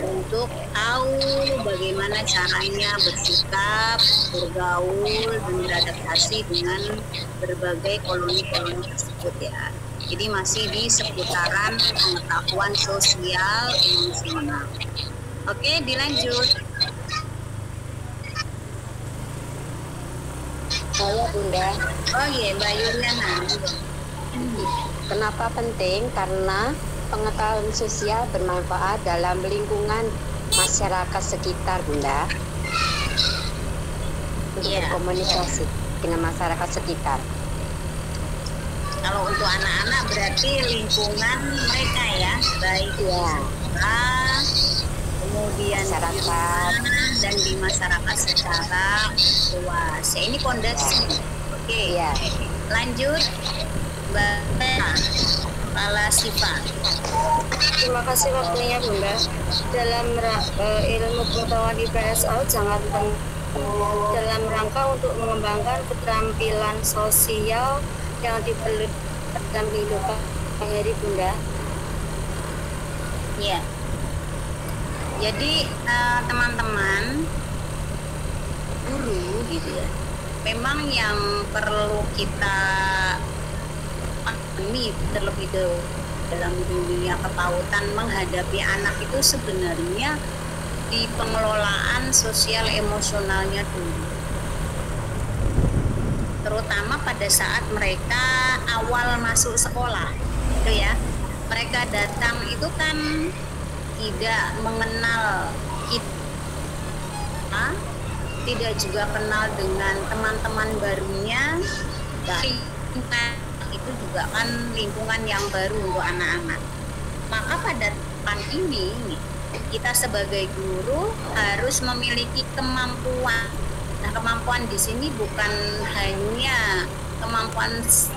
untuk tahu bagaimana caranya bersikap, bergaul, dan beradaptasi dengan berbagai koloni-koloni tersebut ya. Jadi masih di seputaran pengetahuan sosial emosional. Oke, dilanjut. Saya Bunda. Oh iya, Mbak Yuliana. Kenapa penting? Karena pengetahuan sosial bermanfaat dalam lingkungan masyarakat sekitar, Bunda. Untuk berkomunikasi dengan masyarakat sekitar. Kalau untuk anak-anak berarti lingkungan mereka ya, baik ya. Kemudian masyarakat dan di masyarakat secara luas. Ya, ini pondasi. Oke. Ya. Lanjut, Mbak Kepala Siva. Terima kasih waktunya Bunda. Dalam ilmu pengetahuan IPSO sangat penting dalam rangka untuk mengembangkan keterampilan sosial yang diperlukan dalam kehidupan sehari-hari Bunda. Ya. Jadi teman-teman guru gitu ya, memang yang perlu kita pahami terlebih dahulu dalam dunia kepautan menghadapi anak itu sebenarnya di pengelolaan sosial emosionalnya dulu, terutama pada saat mereka awal masuk sekolah gitu ya. Mereka datang itu kan tidak mengenal kita, tidak juga kenal dengan teman-teman barunya, dari itu juga kan lingkungan yang baru untuk anak-anak. Maka pada tahun ini kita sebagai guru harus memiliki kemampuan. Nah, kemampuan di sini bukan hanya kemampuan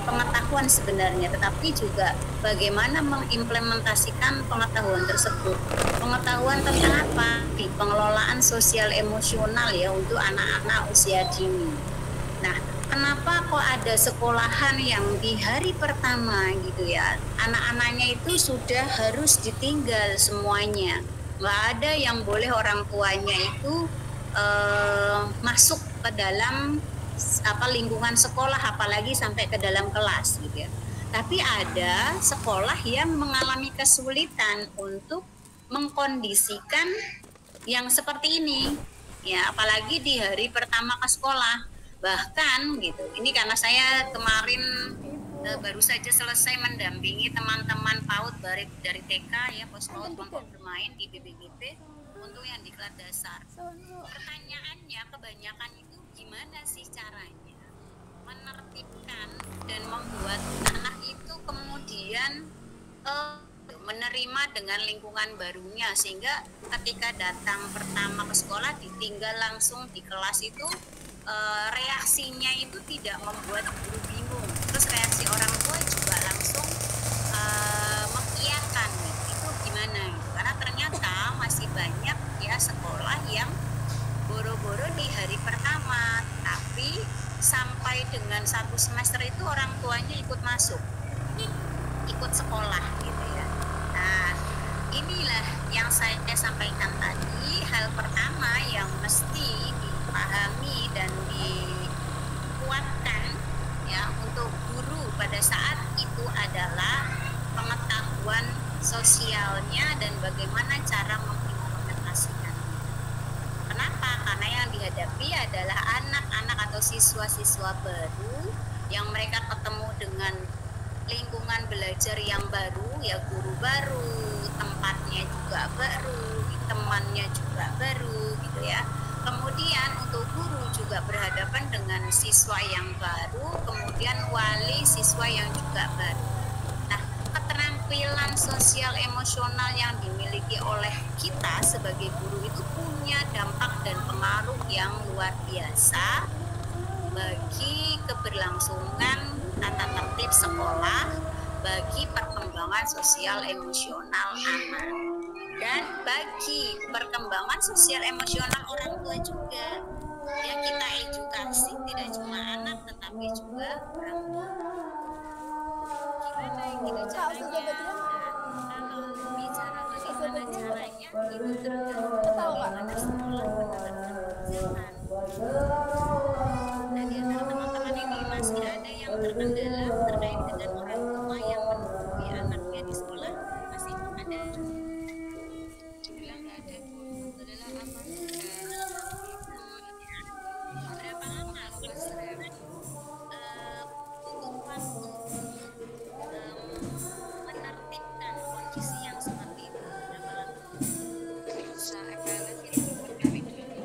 pengetahuan sebenarnya, tetapi juga bagaimana mengimplementasikan pengetahuan tersebut. Pengetahuan tentang apa? Di pengelolaan sosial emosional ya untuk anak-anak usia dini. Nah, kenapa kok ada sekolahan yang di hari pertama gitu ya, anak-anaknya itu sudah harus ditinggal semuanya. Nggak ada yang boleh orang tuanya itu masuk ke dalam lingkungan sekolah, apalagi sampai ke dalam kelas gitu ya. Tapi ada sekolah yang mengalami kesulitan untuk mengkondisikan yang seperti ini ya, apalagi di hari pertama ke sekolah. Bahkan gitu, ini karena saya kemarin baru saja selesai mendampingi teman-teman PAUD dari TK ya, pos PAUD kelompok bermain di BBGP untuk yang di kelas dasar. Pertanyaannya kebanyakan itu gimana sih caranya menertibkan dan membuat anak itu kemudian menerima dengan lingkungan barunya, sehingga ketika datang pertama ke sekolah ditinggal langsung di kelas itu reaksinya itu tidak membuat guru bingung, terus reaksi orang tua juga langsung mengiyakan itu gimana gitu. Karena ternyata masih banyak ya sekolah yang boro-boro di hari pertama, tapi sampai dengan 1 semester itu orang tuanya ikut masuk, ikut sekolah gitu ya. Nah, inilah yang saya sampaikan tadi, hal pertama yang mesti dipahami dan dikuatkan ya untuk guru pada saat itu adalah pengetahuan sosialnya dan bagaimana cara mengimplementasikan. Kenapa? Karena yang dihadapi adalah anak-anak atau siswa-siswa baru yang mereka ketemu dengan lingkungan belajar yang baru, ya guru baru, tempatnya juga baru, temannya juga baru gitu ya. Kemudian untuk guru juga berhadapan dengan siswa yang baru, kemudian siswa yang juga baru. Nah, keterampilan sosial emosional yang dimiliki oleh kita sebagai guru itu punya dampak dan pengaruh yang luar biasa bagi keberlangsungan tata tertib sekolah, bagi perkembangan sosial emosional anak, dan bagi perkembangan sosial emosional orang tua juga. Ya, kita edukasi tidak cuma anak tetapi juga orang tua. Gimana gitu caranya? Kalau bicara bagaimana caranya, itu tergantung bagaimana sekolah menerapkan kebijakan. Nah, di antara teman-teman ini masih ada yang terkendala terkait dengan orang tua yang menghubungi anaknya di sekolah, masih ada? Bilang nggak ada, Bu. Alhamdulillah aman. Berapa lama Mas Rem butuh waktu menertibkan kondisi yang seperti itu? Berapa lama? Bisa evaluasi beberapa kali dulu.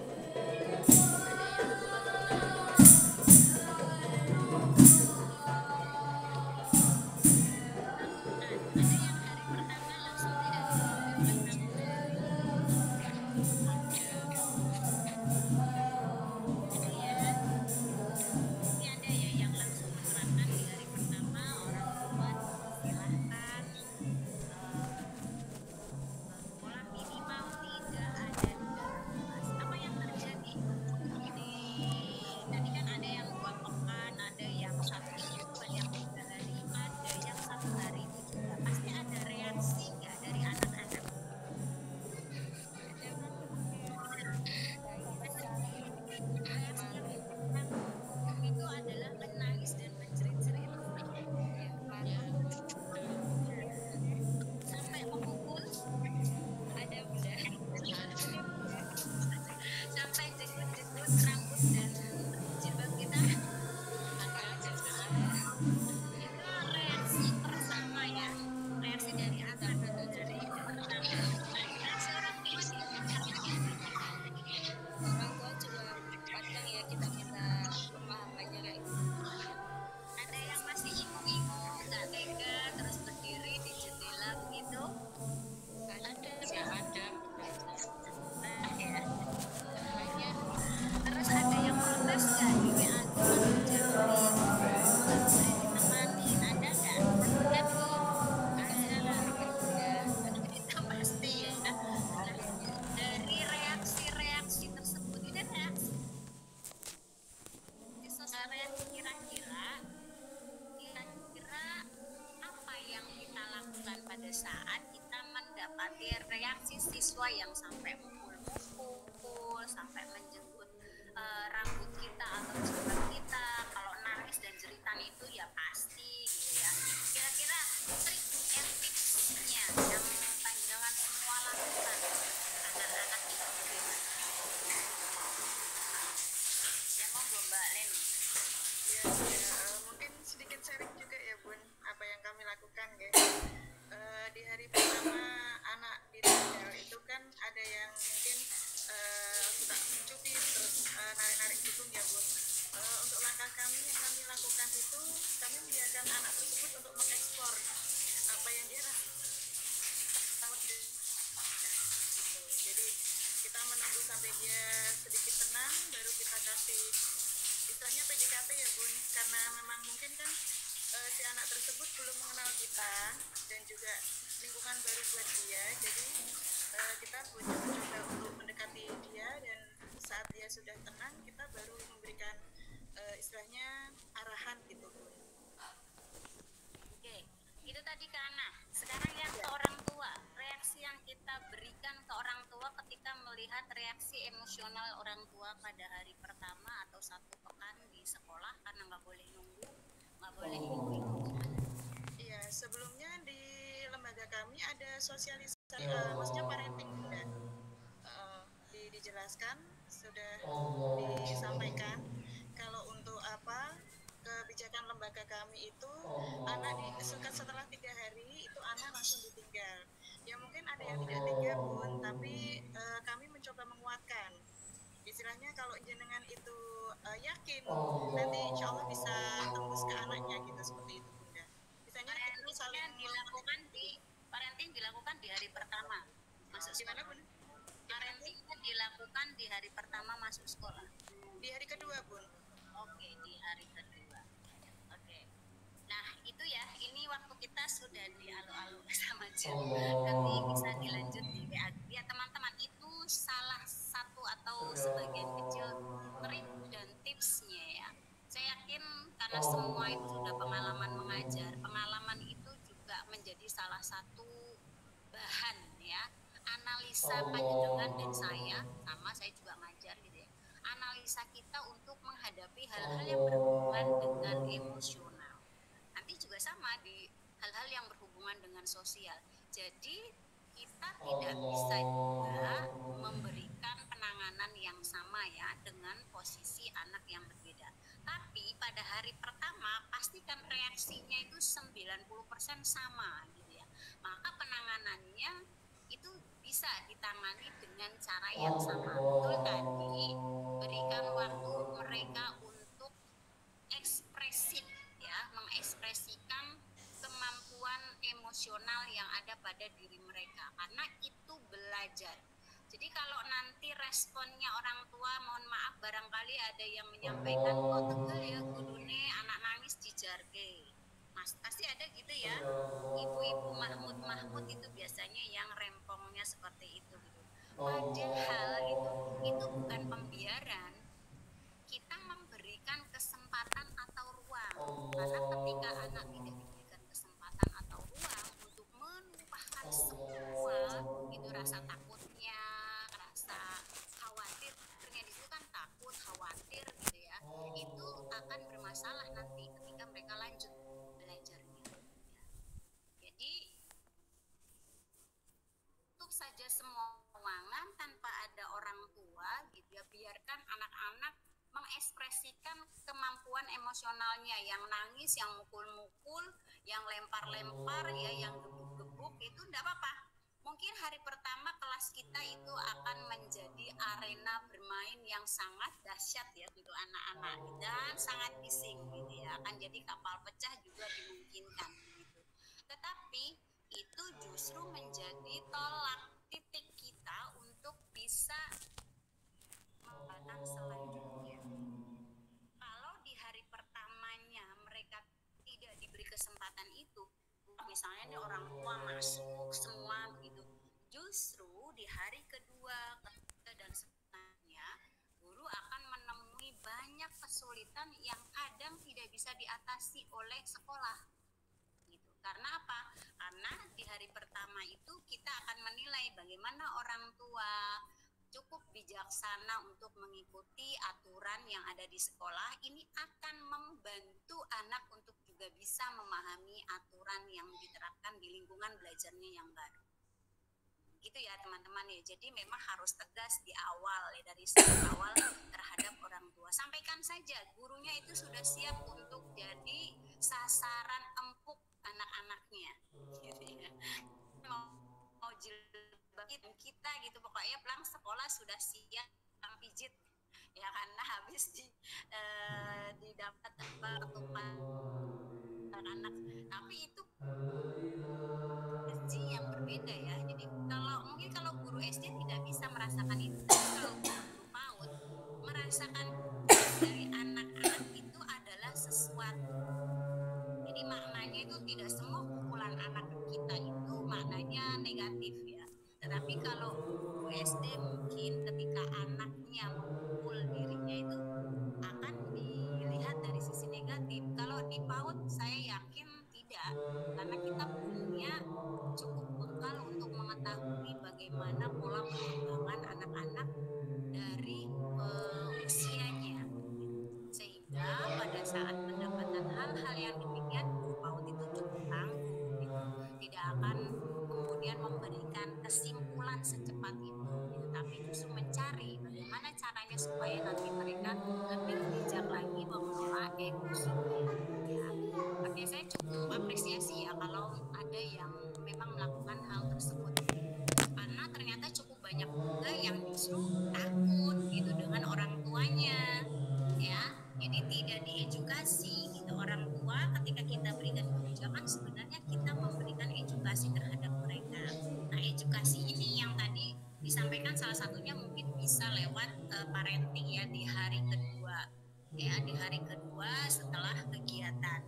Ada yang 3 hari itu istilahnya kalau jenengan itu yakin nanti insya Allah bisa tembus ke anaknya gitu, seperti itu Bunda. Misalnya kita saling dilakukan di parenting dilakukan di hari pertama masuk sekolah. Bunda? Parenting dilakukan di hari pertama masuk sekolah. Di hari kedua Bun. Oke, di hari kedua. Oke. Nah itu ya, ini waktu kita sudah di alu-alu sama Jun. Nanti bisa dilanjut di WA. Ya teman-teman, itu salah satu atau sebagian kecil trik dan tipsnya ya. Saya yakin karena semua itu sudah pengalaman mengajar, pengalaman itu juga menjadi salah satu bahan ya. Analisa panjenengan dan saya juga ngajar gitu ya. Analisa kita untuk menghadapi hal-hal yang berhubungan dengan emosional. Nanti juga sama di hal-hal yang berhubungan dengan sosial. Jadi kita tidak bisa juga memberikan penanganan yang sama ya dengan posisi anak yang berbeda. Tapi pada hari pertama pastikan reaksinya itu 90% sama gitu ya. Maka penanganannya itu bisa ditangani dengan cara yang sama. Betul tadi, berikan waktu mereka untuk ekspresif ya, mengekspresikan kemampuan emosional yang ada pada diri mereka, karena itu belajar. Jadi kalau nanti responnya orang tua, mohon maaf barangkali ada yang menyampaikan kok tegel ya kudune anak nangis dijarke. Mas, pasti ada gitu ya, ibu-ibu Mahmud itu biasanya yang rempongnya seperti itu gitu. Padahal itu bukan pembiaran, kita memberikan kesempatan atau ruang. Karena ketika anak tidak diberikan kesempatan atau ruang untuk menumpahkan semua itu rasa takutnya, rasa khawatirnya di situ kan takut, khawatir gitu ya, itu akan bermasalah nanti ketika mereka lanjut belajarnya. Jadi tutup saja semua ruangan tanpa ada orang tua gitu ya, biarkan anak-anak mengekspresikan kemampuan emosionalnya, yang nangis, yang mukul-mukul, yang lempar-lempar ya, yang gebuk-gebuk itu enggak apa-apa. Mungkin hari pertama kelas kita itu akan menjadi arena bermain yang sangat dahsyat ya untuk anak-anak dan sangat bising gitu ya, akan jadi kapal pecah juga dimungkinkan gitu. Tetapi itu justru menjadi tolak titik kita untuk bisa membangun selanjutnya. Kalau di hari pertamanya mereka tidak diberi kesempatan itu, misalnya nih orang tua masuk semua begitu, justru di hari kedua, ketiga dan seterusnya guru akan menemui banyak kesulitan yang kadang tidak bisa diatasi oleh sekolah gitu. Karena apa? Karena di hari pertama itu kita akan menilai bagaimana orang tua cukup bijaksana untuk mengikuti aturan yang ada di sekolah. Ini akan membantu anak untuk juga bisa memahami aturan yang diterapkan di lingkungan belajarnya yang baru. Gitu ya teman-teman ya. Jadi memang harus tegas di awal ya, dari sejak awal terhadap orang tua. Sampaikan saja gurunya itu sudah siap untuk jadi sasaran empuk anak-anaknya. Gitu ya. Mau jilbab kita gitu, pokoknya pulang sekolah sudah siap pijit ya, karena habis didapat ketupat anak. Tapi itu gaji yang berbeda ya. Jadi kalau guru SD tidak bisa merasakan itu, tapi kalau guru PAUD merasakan dari anak-anak itu adalah sesuatu. Jadi maknanya itu tidak semua pukulan anak kita itu maknanya negatif ya. Tetapi kalau guru SD mungkin ketika anaknya memukul dirinya itu akan dilihat dari sisi negatif. Kalau di PAUD saya yakin tidak, karena kita punya cukup bekal untuk mengetahui bagaimana pola perkembangan anak-anak dari usianya. Sehingga pada saat mendapatkan hal-hal yang demikian, guru PAUD itu cukup tangguh gitu. Tidak akan kemudian memberikan kesimpulan secepat itu gitu, tapi justru mencari bagaimana caranya supaya nanti mereka lebih bijak lagi mengelola emosinya ya. Makanya saya cukup apresiasi ya kalau ada yang memang melakukan hal tersebut, karena ternyata cukup banyak juga yang justru takut gitu dengan orang kedua, ya di hari kedua setelah kegiatan,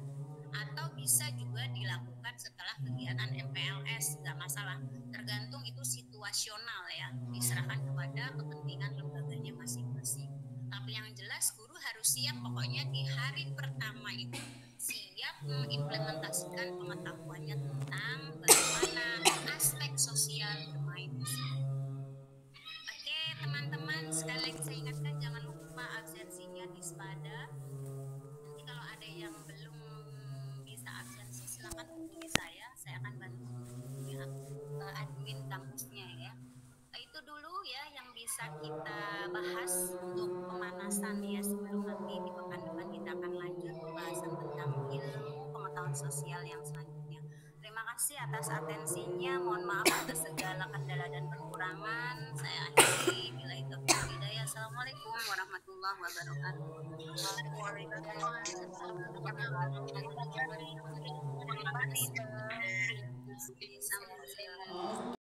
atau bisa juga dilakukan setelah kegiatan MPLS, nggak masalah, tergantung itu situasional ya, diserahkan kepada kepentingan lembaganya masing-masing. Tapi yang jelas guru harus siap pokoknya di hari pertama itu siap mengimplementasikan pengetahuannya tentang bagaimana aspek sosial bermain musik. Oke teman-teman, sekali lagi saya ingatkan jangan lupa absensinya di Spada. Nanti kalau ada yang belum bisa absensi silakan hubungi saya akan bantu ya, admin kampusnya ya. Itu dulu ya yang bisa kita bahas untuk pemanasan ya, sebelum nanti di pekan depan kita akan lanjut pembahasan tentang ilmu pengetahuan sosial yang selanjutnya. Terima kasih atas atensinya, mohon maaf atas segala kendala dan kekurangan. Saya akhiri, bila itu hidayah. Assalamualaikum warahmatullahi wabarakatuh. Waalaikumsalam.